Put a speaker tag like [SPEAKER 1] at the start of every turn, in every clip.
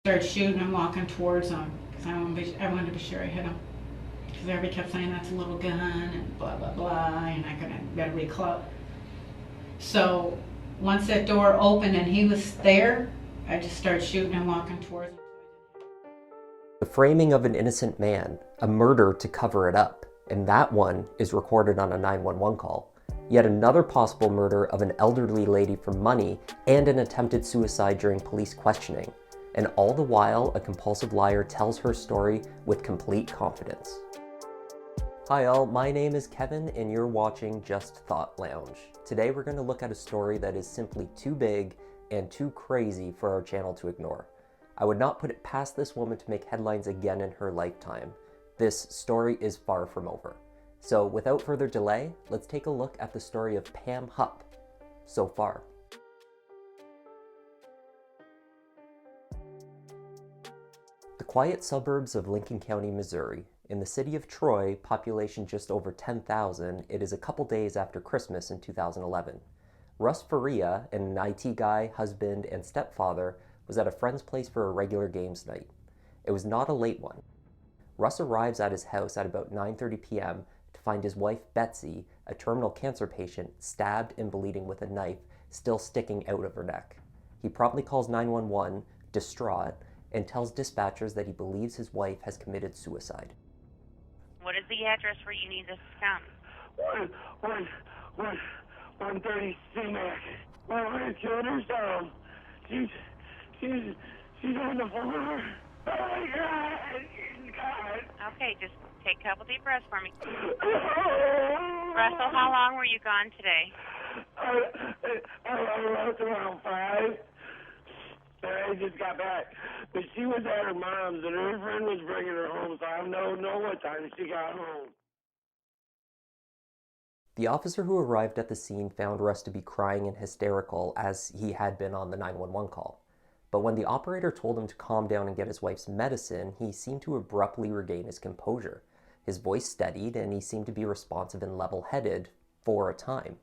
[SPEAKER 1] Started shooting and walking towards him because I wanted to be sure I hit him. Because everybody kept saying that's a little gun and blah, blah, blah, and I better be close. So once that door opened and he was there, I just started shooting and walking towards him.
[SPEAKER 2] The framing of an innocent man, a murder to cover it up, and that one is recorded on a 911 call. Yet another possible murder of an elderly lady for money and an attempted suicide during police questioning. And all the while, a compulsive liar tells her story with complete confidence. Hi all, my name is Kevin and you're watching Just Thought Lounge. Today we're going to look at a story that is simply too big and too crazy for our channel to ignore. I would not put it past this woman to make headlines again in her lifetime. This story is far from over. So without further delay, let's take a look at the story of Pam Hupp so far. The quiet suburbs of Lincoln County, Missouri. In the city of Troy, population just over 10,000, it is a couple days after Christmas in 2011. Russ Faria, an IT guy, husband, and stepfather, was at a friend's place for a regular games night. It was not a late one. Russ arrives at his house at about 9:30 p.m. to find his wife Betsy, a terminal cancer patient, stabbed and bleeding with a knife still sticking out of her neck. He promptly calls 911, distraught, and tells dispatchers that he believes his wife has committed suicide.
[SPEAKER 3] What is the address where you need us to come?
[SPEAKER 4] 130 C-Mac. My wife killed herself. She's on the floor. Oh my God.
[SPEAKER 3] Okay, just take a couple deep breaths for me. Russell, how long were you gone today?
[SPEAKER 4] I left around 5. I just got back. But she was at her mom's and her friend was bringing her home, so I don't know what time she got home.
[SPEAKER 2] The officer who arrived at the scene found Russ to be crying and hysterical as he had been on the 911 call. But when the operator told him to calm down and get his wife's medicine, he seemed to abruptly regain his composure. His voice steadied and he seemed to be responsive and level-headed for a time.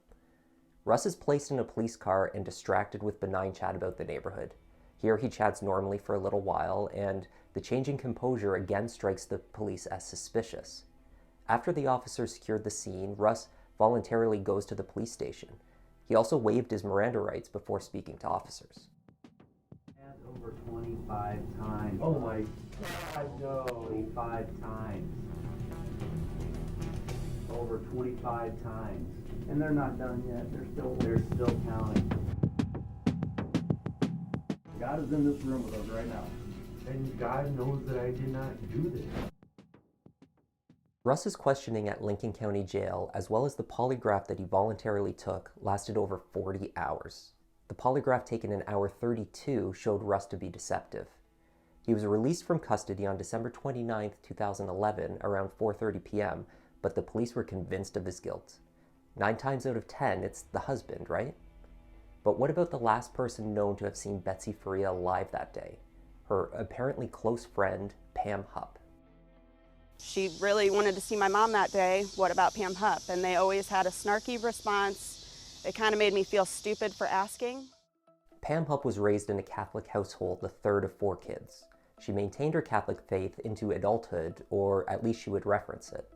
[SPEAKER 2] Russ is placed in a police car and distracted with benign chat about the neighborhood. Here he chats normally for a little while, and the changing composure again strikes the police as suspicious. After the officers secured the scene, Russ voluntarily goes to the police station. He also waived his Miranda rights before speaking to officers.
[SPEAKER 5] Over 25 times. Oh my God, no. 25 times. Over 25 times. And they're not done yet. They're still counting. God is in this room with us right now.
[SPEAKER 6] And God knows that I did not do this.
[SPEAKER 2] Russ's questioning at Lincoln County Jail, as well as the polygraph that he voluntarily took, lasted over 40 hours. The polygraph taken in hour 32 showed Russ to be deceptive. He was released from custody on December 29, 2011, around 4:30 p.m., but the police were convinced of his guilt. 9 times out of 10, it's the husband, right? But what about the last person known to have seen Betsy Faria alive that day? Her apparently close friend, Pam Hupp.
[SPEAKER 7] She really wanted to see my mom that day. What about Pam Hupp? And they always had a snarky response. It kind of made me feel stupid for asking.
[SPEAKER 2] Pam Hupp was raised in a Catholic household, the third of 4 kids. She maintained her Catholic faith into adulthood, or at least she would reference it.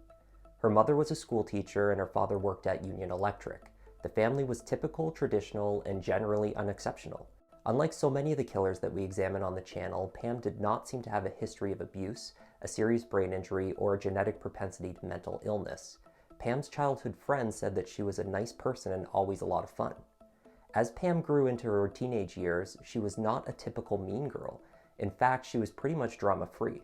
[SPEAKER 2] Her mother was a school teacher and her father worked at Union Electric. The family was typical, traditional, and generally unexceptional. Unlike so many of the killers that we examine on the channel, Pam did not seem to have a history of abuse, a serious brain injury, or a genetic propensity to mental illness. Pam's childhood friends said that she was a nice person and always a lot of fun. As Pam grew into her teenage years, she was not a typical mean girl. In fact, she was pretty much drama-free.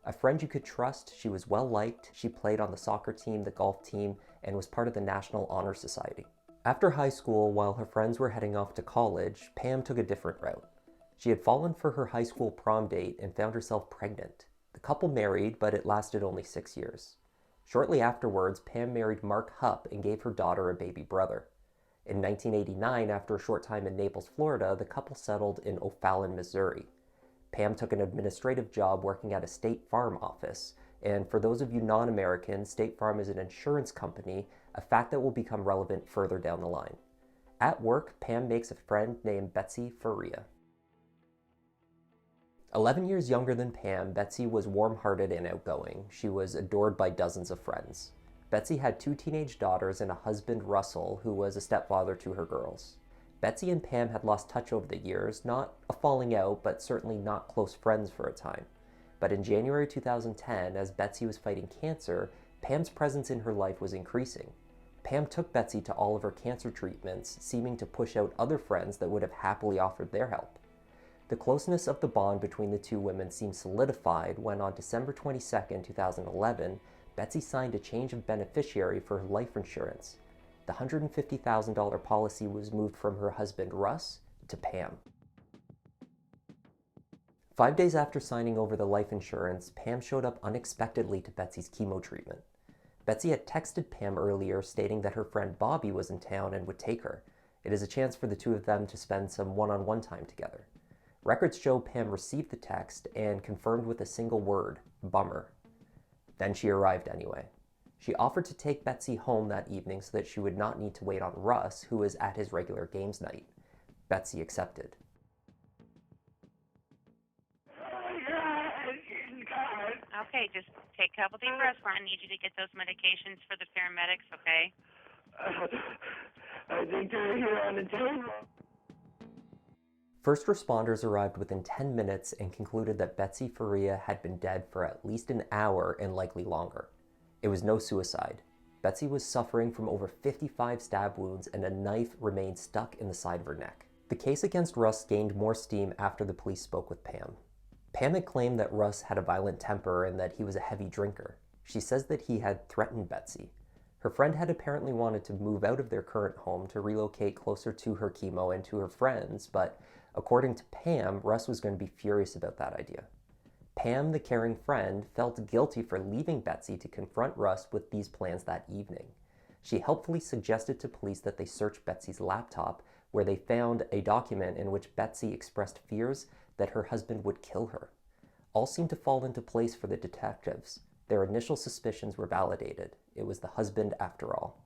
[SPEAKER 2] A friend you could trust, she was well-liked, she played on the soccer team, the golf team, and was part of the National Honor Society. After high school, while her friends were heading off to college, Pam took a different route. She had fallen for her high school prom date and found herself pregnant. The couple married, but it lasted only 6 years. Shortly afterwards, Pam married Mark Hupp and gave her daughter a baby brother. In 1989, after a short time in Naples, Florida, the couple settled in O'Fallon, Missouri. Pam took an administrative job working at a State Farm office, and for those of you non-Americans, State Farm is an insurance company, a fact that will become relevant further down the line. At work, Pam makes a friend named Betsy Faria. 11 years younger than Pam, Betsy was warm-hearted and outgoing. She was adored by dozens of friends. Betsy had 2 teenage daughters and a husband, Russell, who was a stepfather to her girls. Betsy and Pam had lost touch over the years, not a falling out, but certainly not close friends for a time. But in January 2010, as Betsy was fighting cancer, Pam's presence in her life was increasing. Pam took Betsy to all of her cancer treatments, seeming to push out other friends that would have happily offered their help. The closeness of the bond between the two women seemed solidified when on December 22, 2011, Betsy signed a change of beneficiary for her life insurance. The $150,000 policy was moved from her husband Russ to Pam. 5 days after signing over the life insurance, Pam showed up unexpectedly to Betsy's chemo treatment. Betsy had texted Pam earlier stating that her friend Bobby was in town and would take her. It is a chance for the two of them to spend some one-on-one time together. Records show Pam received the text and confirmed with a single word, bummer. Then she arrived anyway. She offered to take Betsy home that evening so that she would not need to wait on Russ, who was at his regular games night. Betsy accepted.
[SPEAKER 3] Okay, just take a couple deep breaths. I need you to get those medications for the paramedics, okay?
[SPEAKER 4] I think they're here on the table.
[SPEAKER 2] First responders arrived within 10 minutes and concluded that Betsy Faria had been dead for at least an hour and likely longer. It was no suicide. Betsy was suffering from over 55 stab wounds and a knife remained stuck in the side of her neck. The case against Russ gained more steam after the police spoke with Pam. Pam had claimed that Russ had a violent temper and that he was a heavy drinker. She says that he had threatened Betsy. Her friend had apparently wanted to move out of their current home to relocate closer to her chemo and to her friends, but according to Pam, Russ was going to be furious about that idea. Pam, the caring friend, felt guilty for leaving Betsy to confront Russ with these plans that evening. She helpfully suggested to police that they search Betsy's laptop, where they found a document in which Betsy expressed fears that her husband would kill her. All seemed to fall into place for the detectives. Their initial suspicions were validated. It was the husband after all.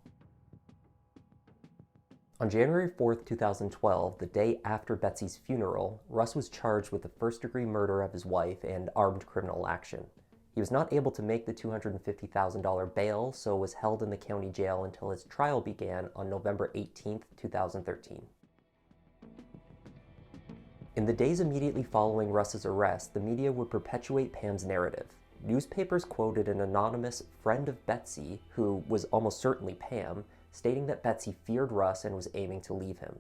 [SPEAKER 2] On January 4th, 2012, the day after Betsy's funeral, Russ was charged with the first-degree murder of his wife and armed criminal action. He was not able to make the $250,000 bail, so was held in the county jail until his trial began on November 18th, 2013. In the days immediately following Russ's arrest, the media would perpetuate Pam's narrative. Newspapers quoted an anonymous friend of Betsy, who was almost certainly Pam, stating that Betsy feared Russ and was aiming to leave him.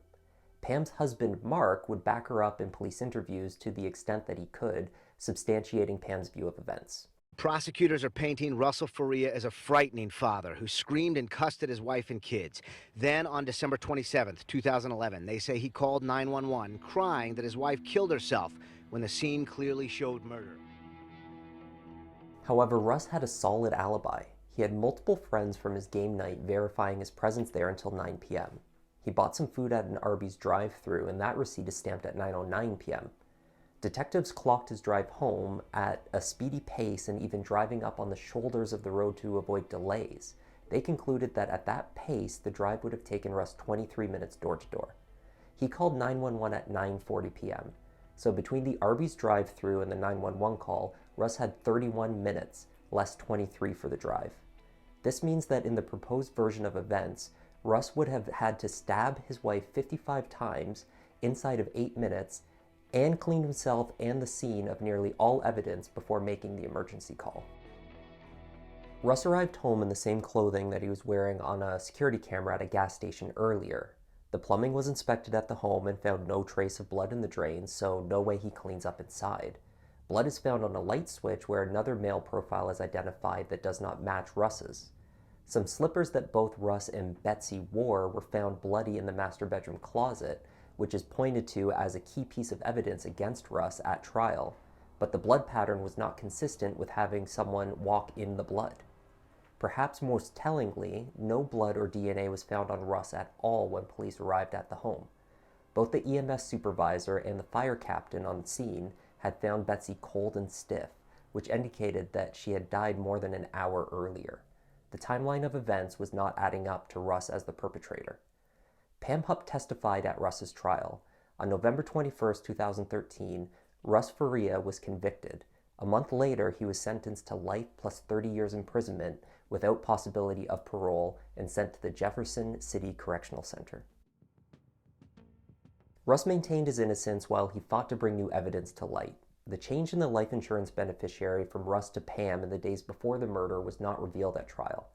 [SPEAKER 2] Pam's husband, Mark, would back her up in police interviews to the extent that he could, substantiating Pam's view of events.
[SPEAKER 8] Prosecutors are painting Russell Faria as a frightening father who screamed and cussed at his wife and kids. Then on December 27th, 2011, they say he called 911 crying that his wife killed herself when the scene clearly showed murder.
[SPEAKER 2] However, Russ had a solid alibi. He had multiple friends from his game night verifying his presence there until 9 p.m. He bought some food at an Arby's drive-thru, and that receipt is stamped at 9:09 p.m. Detectives clocked his drive home at a speedy pace and even driving up on the shoulders of the road to avoid delays. They concluded that at that pace, the drive would have taken Russ 23 minutes door to door. He called 911 at 9:40 p.m. So between the Arby's drive-thru and the 911 call, Russ had 31 minutes, less 23 for the drive. This means that in the proposed version of events, Russ would have had to stab his wife 55 times inside of 8 minutes and clean himself and the scene of nearly all evidence before making the emergency call. Russ arrived home in the same clothing that he was wearing on a security camera at a gas station earlier. The plumbing was inspected at the home and found no trace of blood in the drains, so no way he cleans up inside. Blood is found on a light switch where another male profile is identified that does not match Russ's. Some slippers that both Russ and Betsy wore were found bloody in the master bedroom closet, which is pointed to as a key piece of evidence against Russ at trial, but the blood pattern was not consistent with having someone walk in the blood. Perhaps most tellingly, no blood or DNA was found on Russ at all when police arrived at the home. Both the EMS supervisor and the fire captain on scene had found Betsy cold and stiff, which indicated that she had died more than an hour earlier. The timeline of events was not adding up to Russ as the perpetrator. Pam Hupp testified at Russ's trial. On November 21, 2013, Russ Faria was convicted. A month later, he was sentenced to life plus 30 years imprisonment without possibility of parole and sent to the Jefferson City Correctional Center. Russ maintained his innocence while he fought to bring new evidence to light. The change in the life insurance beneficiary from Russ to Pam in the days before the murder was not revealed at trial.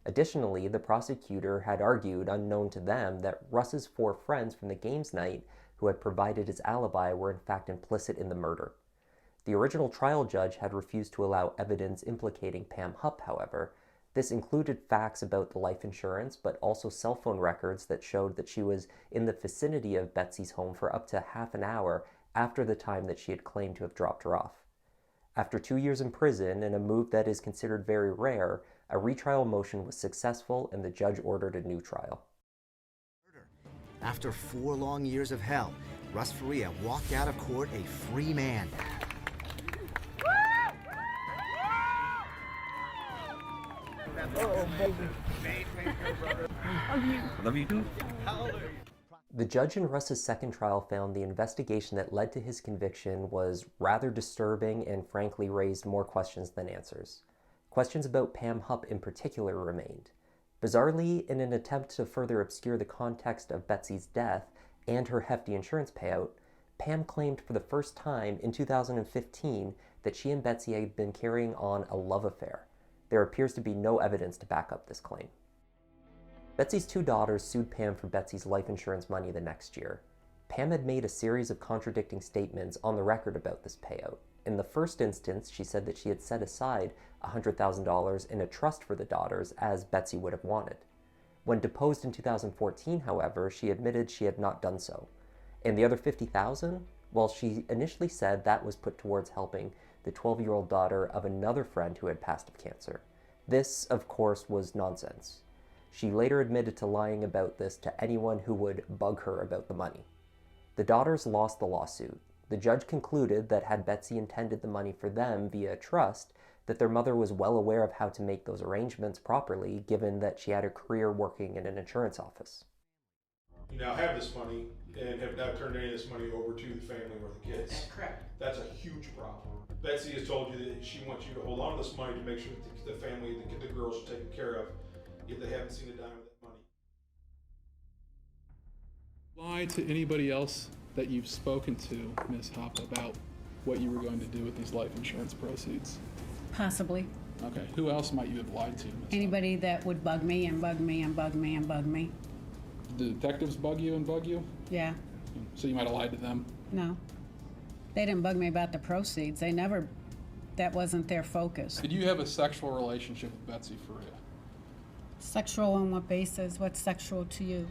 [SPEAKER 2] Additionally, the prosecutor had argued, unknown to them, that Russ's 4 friends from the games night who had provided his alibi were in fact implicit in the murder. The original trial judge had refused to allow evidence implicating Pam Hupp, however. This included facts about the life insurance, but also cell phone records that showed that she was in the vicinity of Betsy's home for up to half an hour after the time that she had claimed to have dropped her off. After 2 years in prison, in a move that is considered very rare, a retrial motion was successful and the judge ordered a new trial.
[SPEAKER 8] After 4 long years of hell, Russ Faria walked out of court a free man.
[SPEAKER 6] Oh, baby. Love you too.
[SPEAKER 2] The judge in Russ's second trial found the investigation that led to his conviction was rather disturbing and frankly raised more questions than answers. Questions about Pam Hupp in particular remained. Bizarrely, in an attempt to further obscure the context of Betsy's death and her hefty insurance payout, Pam claimed for the first time in 2015 that she and Betsy had been carrying on a love affair. There appears to be no evidence to back up this claim. Betsy's 2 daughters sued Pam for Betsy's life insurance money the next year. Pam had made a series of contradicting statements on the record about this payout. In the first instance, she said that she had set aside $100,000 in a trust for the daughters, as Betsy would have wanted. When deposed in 2014, however, she admitted she had not done so. And the other $50,000? Well, she initially said that was put towards helping the 12-year-old daughter of another friend who had passed of cancer. This, of course, was nonsense. She later admitted to lying about this to anyone who would bug her about the money. The daughters lost the lawsuit. The judge concluded that had Betsy intended the money for them via a trust, that their mother was well aware of how to make those arrangements properly, given that she had a career working in an insurance office.
[SPEAKER 9] You now have this money and have not turned any of this money over to the family or the kids.
[SPEAKER 1] That's correct.
[SPEAKER 9] That's a huge problem. Betsy has told you that she wants you to hold on to this money to make sure that the family, the girls are taken care of, if they haven't seen a dime of that money.
[SPEAKER 10] Lie to anybody else that you've spoken to, Ms. Hupp, about what you were going to do with these life insurance proceeds?
[SPEAKER 1] Possibly.
[SPEAKER 10] Okay, who else might you have lied to, Ms.
[SPEAKER 1] Anybody that would bug me and bug me and bug me and bug me.
[SPEAKER 10] The detectives bug you and bug you?
[SPEAKER 1] Yeah.
[SPEAKER 10] So you might have lied to them?
[SPEAKER 1] No. They didn't bug me about the proceeds. They never, that wasn't their focus.
[SPEAKER 10] Did you have a sexual relationship with Betsy Faria?
[SPEAKER 1] Sexual on what basis? What's sexual to you?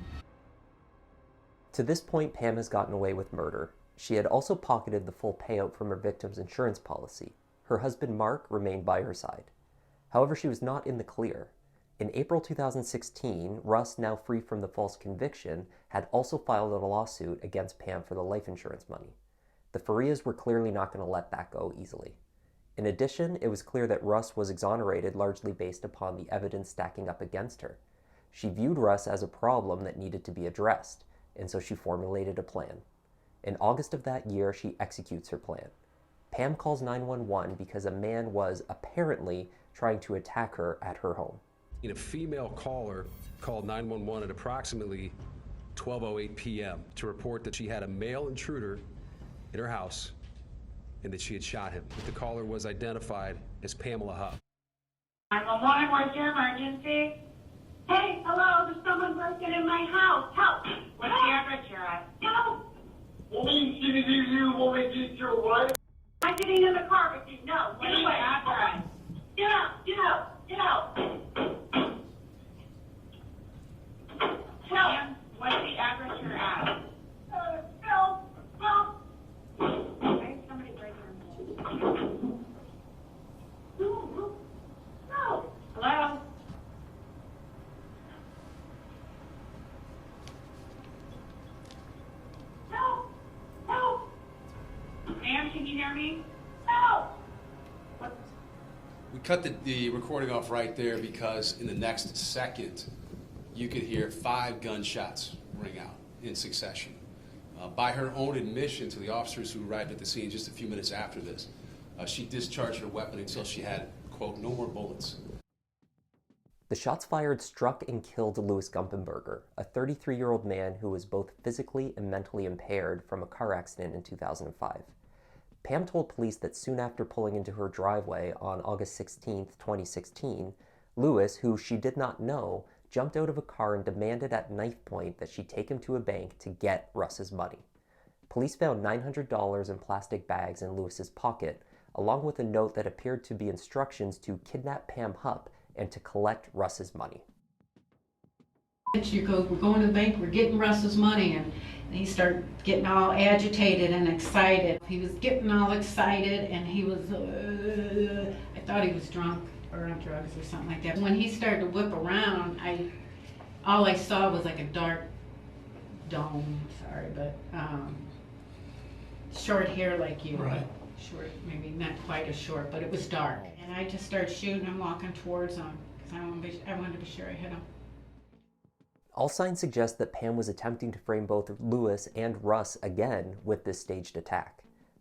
[SPEAKER 2] To this point, Pam has gotten away with murder. She had also pocketed the full payout from her victim's insurance policy. Her husband, Mark, remained by her side. However, she was not in the clear. In April 2016, Russ, now free from the false conviction, had also filed a lawsuit against Pam for the life insurance money. The Farias were clearly not going to let that go easily. In addition, it was clear that Russ was exonerated largely based upon the evidence stacking up against her. She viewed Russ as a problem that needed to be addressed, and so she formulated a plan. In August of that year, she executes her plan. Pam calls 911 because a man was apparently trying to attack her at her home.
[SPEAKER 11] A female caller called 911 at approximately 12:08 p.m. to report that she had a male intruder in her house and that she had shot him. The caller was identified as Pamela Hupp.
[SPEAKER 12] 911, what's your emergency? Hey, hello, there's someone breaking in my house. Help! What's the address you're at? Help!
[SPEAKER 4] Woman, did you woman get your what?
[SPEAKER 12] I'm getting in the car with you. No,
[SPEAKER 3] What's the address?
[SPEAKER 12] Get out, get out, get out. Help!
[SPEAKER 3] What's the address you're at?
[SPEAKER 12] Help! Help!
[SPEAKER 3] Why is somebody breaking your home?
[SPEAKER 12] No!
[SPEAKER 3] Hello?
[SPEAKER 12] Help! Help!
[SPEAKER 3] Ma'am, can you hear me?
[SPEAKER 12] Help!
[SPEAKER 11] We cut the recording off right there because in the next second, you could hear 5 gunshots ring out in succession. By her own admission to the officers who arrived at the scene just a few minutes after this, she discharged her weapon until she had, quote, no more bullets.
[SPEAKER 2] The shots fired struck and killed Louis Gumpenberger, a 33-year-old man who was both physically and mentally impaired from a car accident in 2005. Pam told police that soon after pulling into her driveway on August 16, 2016, Louis, who she did not know, jumped out of a car and demanded at knife point that she take him to a bank to get Russ's money. Police found $900 in plastic bags in Louis's pocket, along with a note that appeared to be instructions to kidnap Pam Hupp and to collect Russ's money.
[SPEAKER 1] We're going to the bank, we're getting Russ's money, and he started getting all agitated and excited. He was getting all excited, and he was, I thought he was drunk or on drugs or something like that. When he started to whip around, all I saw was like a dark dome, sorry, but short hair like you.
[SPEAKER 6] Right.
[SPEAKER 1] Short, maybe not quite as short, but it was dark. And I just started shooting and walking towards him because I wanted to be sure I hit him.
[SPEAKER 2] All signs suggest that Pam was attempting to frame both Louis and Russ again with this staged attack.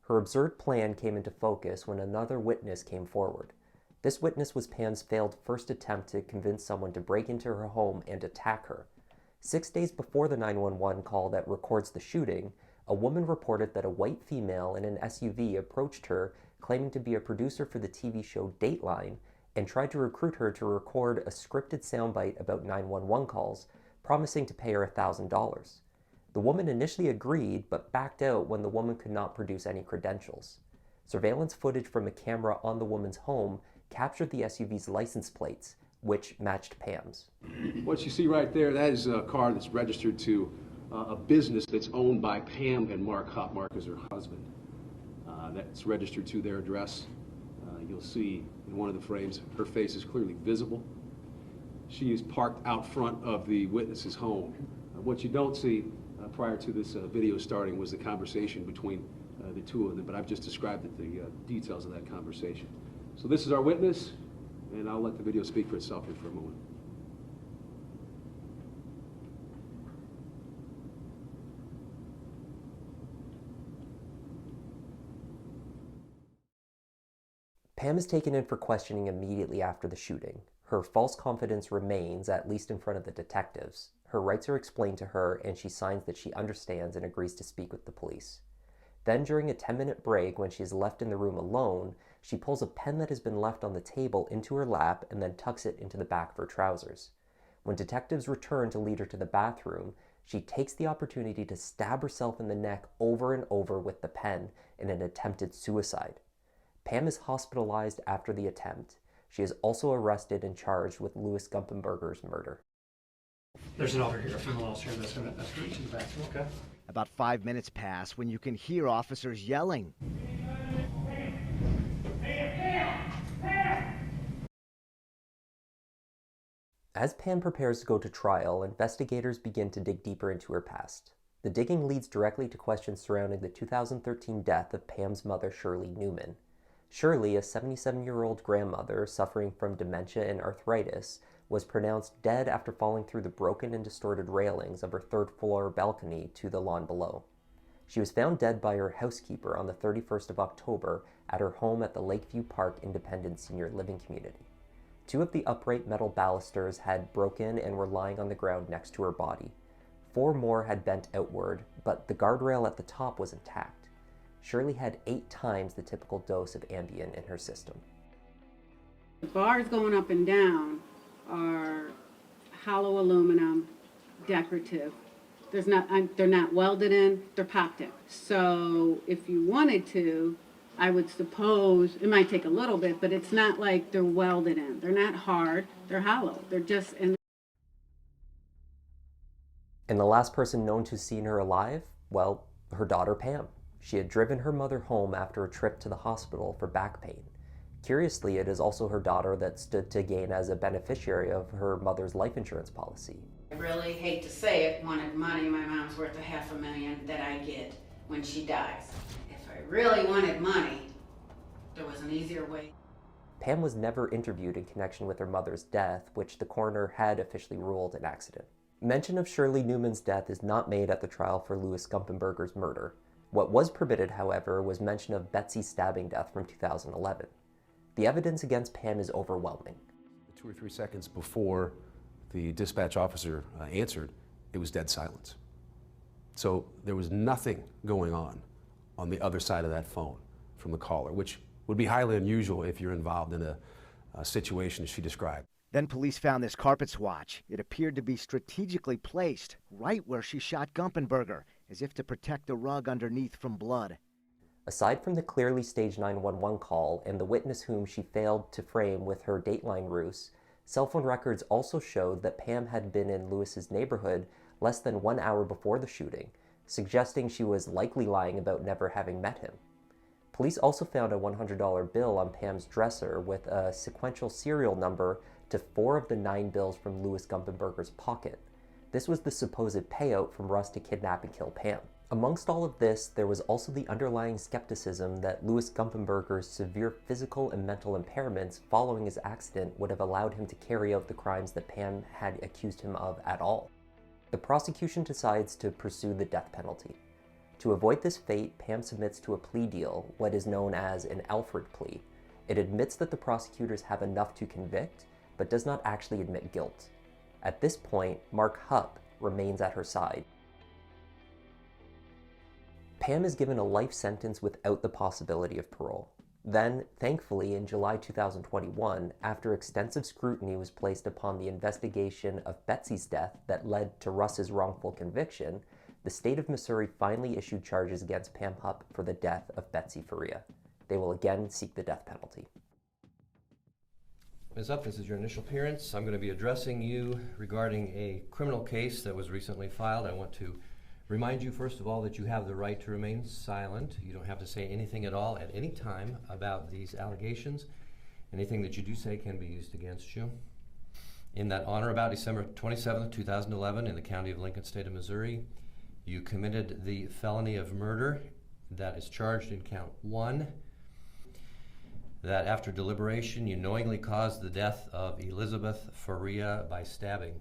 [SPEAKER 2] Her absurd plan came into focus when another witness came forward. This witness was Pam's failed first attempt to convince someone to break into her home and attack her. 6 days before the 911 call that records the shooting, a woman reported that a white female in an SUV approached her claiming to be a producer for the TV show Dateline and tried to recruit her to record a scripted soundbite about 911 calls, promising to pay her $1,000. The woman initially agreed, but backed out when the woman could not produce any credentials. Surveillance footage from a camera on the woman's home captured the SUV's license plates, which matched Pam's.
[SPEAKER 11] What you see right there, that is a car that's registered to a business that's owned by Pam and Mark Hupp. Mark is her husband. That's registered to their address. You'll see in one of the frames, her face is clearly visible. She is parked out front of the witness's home. What you don't see prior to this video starting was the conversation between the two of them, but I've just described the details of that conversation. So this is our witness, and I'll let the video speak for itself here for a moment.
[SPEAKER 2] Pam is taken in for questioning immediately after the shooting. Her false confidence remains, at least in front of the detectives. Her rights are explained to her, and she signs that she understands and agrees to speak with the police. Then, during a 10-minute break, when she is left in the room alone, she pulls a pen that has been left on the table into her lap and then tucks it into the back of her trousers. When detectives return to lead her to the bathroom, she takes the opportunity to stab herself in the neck over and over with the pen in an attempted suicide. Pam is hospitalized after the attempt. She is also arrested and charged with Louis Gumpenberger's murder.
[SPEAKER 6] There's an officer here, a female officer that's going to escort you to the bathroom. Okay.
[SPEAKER 8] About 5 minutes pass when you can hear officers yelling.
[SPEAKER 2] As Pam prepares to go to trial, investigators begin to dig deeper into her past. The digging leads directly to questions surrounding the 2013 death of Pam's mother, Shirley Newman. Shirley, a 77-year-old grandmother suffering from dementia and arthritis, was pronounced dead after falling through the broken and distorted railings of her third-floor balcony to the lawn below. She was found dead by her housekeeper on the 31st of October at her home at the Lakeview Park Independent Senior Living Community. 2 of the upright metal balusters had broken and were lying on the ground next to her body. 4 more had bent outward, but the guardrail at the top was intact. Shirley had 8 times the typical dose of Ambien in her system.
[SPEAKER 13] The bars going up and down are hollow aluminum, decorative. They're not welded in, they're popped in. So if you wanted to, I would suppose, it might take a little bit, but it's not like they're welded in. They're not hard, they're hollow. They're just in.
[SPEAKER 2] And the last person known to have seen her alive? Well, her daughter Pam. She had driven her mother home after a trip to the hospital for back pain. Curiously, it is also her daughter that stood to gain as a beneficiary of her mother's life insurance policy.
[SPEAKER 1] I really hate to say it, wanted money. My mom's worth $500,000 that I get when she dies. If I really wanted money, there was an easier way.
[SPEAKER 2] Pam was never interviewed in connection with her mother's death, which the coroner had officially ruled an accident. Mention of Shirley Newman's death is not made at the trial for Louis Gumpenberger's murder. What was permitted, however, was mention of Betsy's stabbing death from 2011. The evidence against Pam is overwhelming.
[SPEAKER 11] 2 or 3 seconds before the dispatch officer answered, it was dead silence. So there was nothing going on the other side of that phone from the caller, which would be highly unusual if you're involved in a situation as she described.
[SPEAKER 8] Then police found this carpet swatch. It appeared to be strategically placed right where she shot Gumpenberger, as if to protect the rug underneath from blood.
[SPEAKER 2] Aside from the clearly staged 911 call and the witness whom she failed to frame with her Dateline ruse, cell phone records also showed that Pam had been in Louis's neighborhood less than 1 hour before the shooting, suggesting she was likely lying about never having met him. Police also found a $100 bill on Pam's dresser with a sequential serial number to 4 of the 9 bills from Louis Gumpenberger's pocket. This was the supposed payout from Russ to kidnap and kill Pam. Amongst all of this, there was also the underlying skepticism that Louis Gumpenberger's severe physical and mental impairments following his accident would have allowed him to carry out the crimes that Pam had accused him of at all. The prosecution decides to pursue the death penalty. To avoid this fate, Pam submits to a plea deal, what is known as an Alford plea. It admits that the prosecutors have enough to convict, but does not actually admit guilt. At this point, Mark Hupp remains at her side. Pam is given a life sentence without the possibility of parole. Then, thankfully, in July 2021, after extensive scrutiny was placed upon the investigation of Betsy's death that led to Russ's wrongful conviction, the state of Missouri finally issued charges against Pam Hupp for the death of Betsy Faria. They will again seek the death penalty.
[SPEAKER 14] Ms. Hupp, this is your initial appearance. I'm going to be addressing you regarding a criminal case that was recently filed. I want to remind you, first of all, that you have the right to remain silent. You don't have to say anything at all at any time about these allegations. Anything that you do say can be used against you. In that on or about December 27th, 2011, in the county of Lincoln, state of Missouri, you committed the felony of murder that is charged in count 1. That after deliberation, you knowingly caused the death of Elizabeth Faria by stabbing.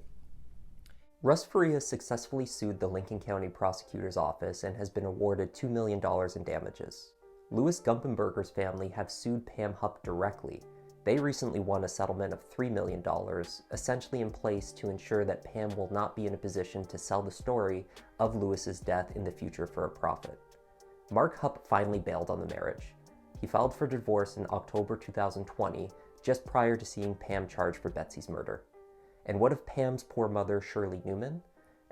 [SPEAKER 2] Russ Faria successfully sued the Lincoln County Prosecutor's Office and has been awarded $2 million in damages. Louis Gumpenberger's family have sued Pam Hupp directly. They recently won a settlement of $3 million, essentially in place to ensure that Pam will not be in a position to sell the story of Louis's death in the future for a profit. Mark Hupp finally bailed on the marriage. He filed for divorce in October 2020, just prior to seeing Pam charged for Betsy's murder. And what of Pam's poor mother, Shirley Newman?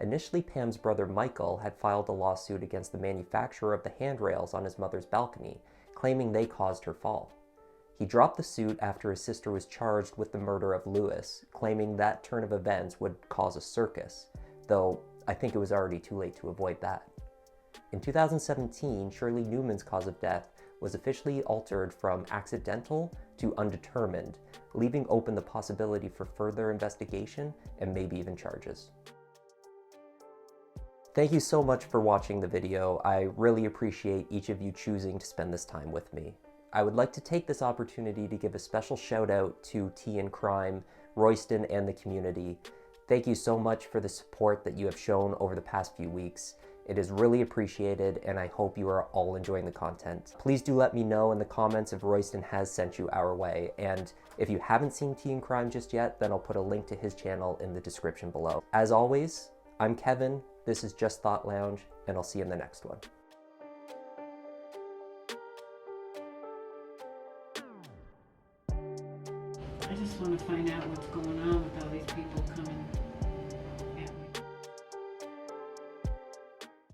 [SPEAKER 2] Initially, Pam's brother Michael had filed a lawsuit against the manufacturer of the handrails on his mother's balcony, claiming they caused her fall. He dropped the suit after his sister was charged with the murder of Louis, claiming that turn of events would cause a circus, though I think it was already too late to avoid that. In 2017, Shirley Newman's cause of death was officially altered from accidental to undetermined, leaving open the possibility for further investigation and maybe even charges. Thank you so much for watching the video. I really appreciate each of you choosing to spend this time with me. I would like to take this opportunity to give a special shout out to Tea and Crime, Royston, and the community. Thank you so much for the support that you have shown over the past few weeks. It is really appreciated, and I hope you are all enjoying the content. Please do let me know in the comments if Royston has sent you our way, and if you haven't seen Tea and Crime just yet, then I'll put a link to his channel in the description below. As always, I'm Kevin, this is Just Thought Lounge, and I'll see you in the next one.
[SPEAKER 1] I just want to find out what's going on with all these people coming